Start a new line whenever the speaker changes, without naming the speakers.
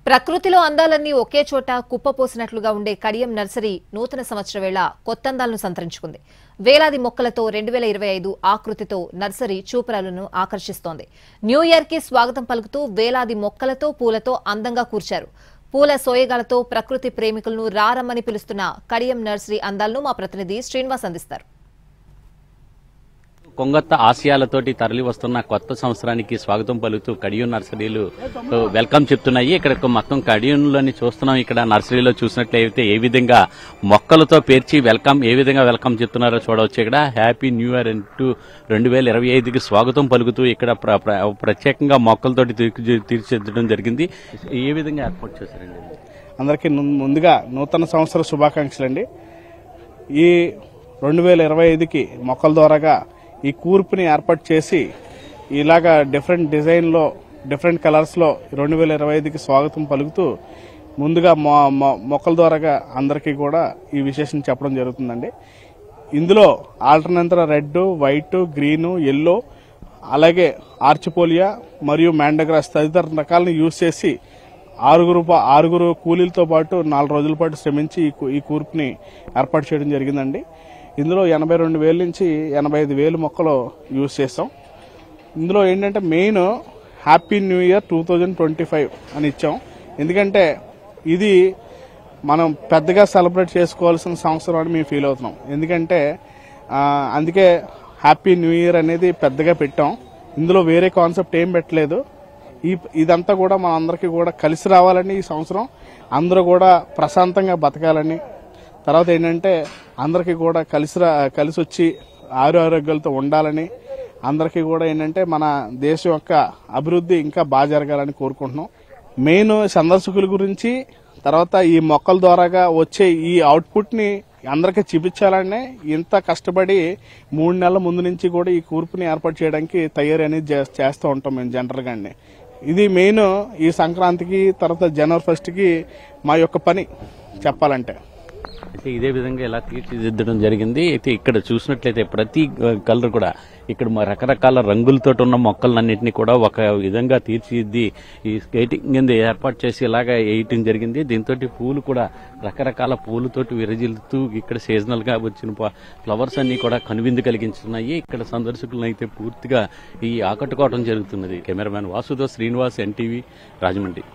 ప్రకృతిలో అందాలన్నీ ఒకే చోట కుప్పపోసినట్లుగా ఉండే కడియం నర్సరీ నూతన సంవత్సర వేళ కొత్తందాలను సంతరించుకుంది. వేలాది మొక్కలతో 2025 ఆకృతితో నర్సరీ చూపరాలను ఆకర్షిస్తోంది. న్యూ ఇయర్ కి స్వాగతం పలుకుతూ వేలాది మొక్కలతో పూలతో అందంగా కూర్చారు. పూల సోయగాలతో ప్రకృతి ప్రేమికులను రారమ్మని పిలుస్తున్న కడియం నర్సరీ అందాలను మా ప్రతినిధి శ్రీనివాస్ అందిస్తారు.
కొంగొత్త ఆశయాలతోటి తరలి వస్తున్న కొత్త సంవత్సరానికి స్వాగతం పలుకుతూ కడియం నర్సరీలు వెల్కమ్ చెప్తున్నాయి. ఇక్కడ మొత్తం కడియంలోని చూస్తున్నాం. ఇక్కడ నర్సరీలో చూసినట్లయితే ఏ విధంగా మొక్కలతో పేర్చి ఏ విధంగా వెల్కమ్ చెప్తున్నారో చూడవచ్చు. ఇక్కడ హ్యాపీ న్యూ ఇయర్ అంటూ 2025కి స్వాగతం పలుకుతూ ఇక్కడ ప్రత్యేకంగా మొక్కలతోటి తీర్చిదిద్దడం జరిగింది. ఏ విధంగా ఏర్పాటు చేశారండి?
అందరికీ ముందుగా నూతన సంవత్సర శుభాకాంక్షలు అండి. ఈ 2025కి మొక్కల ద్వారాగా ఈ కూర్పుని ఏర్పాటు చేసి ఇలాగా డిఫరెంట్ డిజైన్లో డిఫరెంట్ కలర్స్లో 2025కి స్వాగతం పలుకుతూ ముందుగా మొక్కల ద్వారాగా అందరికీ కూడా ఈ విశేషం చెప్పడం జరుగుతుందండి. ఇందులో alternate red, white, green, yellow, అలాగే ఆర్చిపోలియా మరియు మ్యాండగ్రాస్ తదితర రకాలను యూజ్ చేసి ఆరుగురు కూలీలతో పాటు 4 రోజుల పాటు శ్రమించి ఈ కూర్పుని ఏర్పాటు చేయడం జరిగిందండి. ఇందులో 82,000 నుంచి 85,000 మొక్కలు యూజ్ చేస్తాం. ఇందులో ఏంటంటే మెయిన్ హ్యాపీ న్యూ ఇయర్ 2025 అని ఇచ్చాం. ఎందుకంటే ఇది మనం పెద్దగా సెలబ్రేట్ చేసుకోవాల్సిన సంవత్సరం అని మేము ఫీల్ అవుతున్నాం. ఎందుకంటే అందుకే హ్యాపీ న్యూ ఇయర్ అనేది పెద్దగా పెట్టాం. ఇందులో వేరే కాన్సెప్ట్ ఏం పెట్టలేదు. ఇదంతా కూడా మన అందరికీ కూడా కలిసి రావాలని, ఈ సంవత్సరం అందరూ కూడా ప్రశాంతంగా బతకాలని, తర్వాత ఏంటంటే అందరికీ కూడా కలిసి వచ్చి ఆరోగ్యాలతో ఉండాలని, అందరికీ కూడా ఏంటంటే మన దేశం యొక్క అభివృద్ధి ఇంకా బాగా జరగాలని కోరుకుంటున్నాం. మెయిన్ సందర్శకుల గురించి, తర్వాత ఈ మొక్కల ద్వారాగా వచ్చే ఈ అవుట్పుట్ ని అందరికీ చూపించాలని ఇంత కష్టపడి 3 నెలల ముందు నుంచి కూడా ఈ కూర్పుని ఏర్పాటు చేయడానికి తయారీ అనేది చేస్తూ ఉంటాం మేము జనరల్ గానే. ఇది మెయిన్ ఈ సంక్రాంతికి, తర్వాత జనవరి 1కి మా యొక్క పని చెప్పాలంటే.
అయితే ఇదే విధంగా ఇలా తీర్చిదిద్దడం జరిగింది. అయితే ఇక్కడ చూసినట్లయితే ప్రతి కలర్ కూడా ఇక్కడ రకరకాల రంగులతో ఉన్న మొక్కలన్నింటినీ కూడా ఒక విధంగా తీర్చిదిద్ది ఈ స్కేటింగ్ కింద ఏర్పాటు చేసి ఇలాగా వేయటం జరిగింది. దీంతో పూలు కూడా రకరకాల పూలతోటి విరజిల్లుతూ ఇక్కడ సీజనల్ గా వచ్చిన ఫ్లవర్స్ అన్ని కూడా కనువిందు కలిగించున్నాయి. ఇక్కడ సందర్శకులను అయితే పూర్తిగా ఈ ఆకట్టుకోవడం జరుగుతున్నది. కెమెరామ్యాన్ వాసుతో శ్రీనివాస్, NTV, రాజమండ్రి.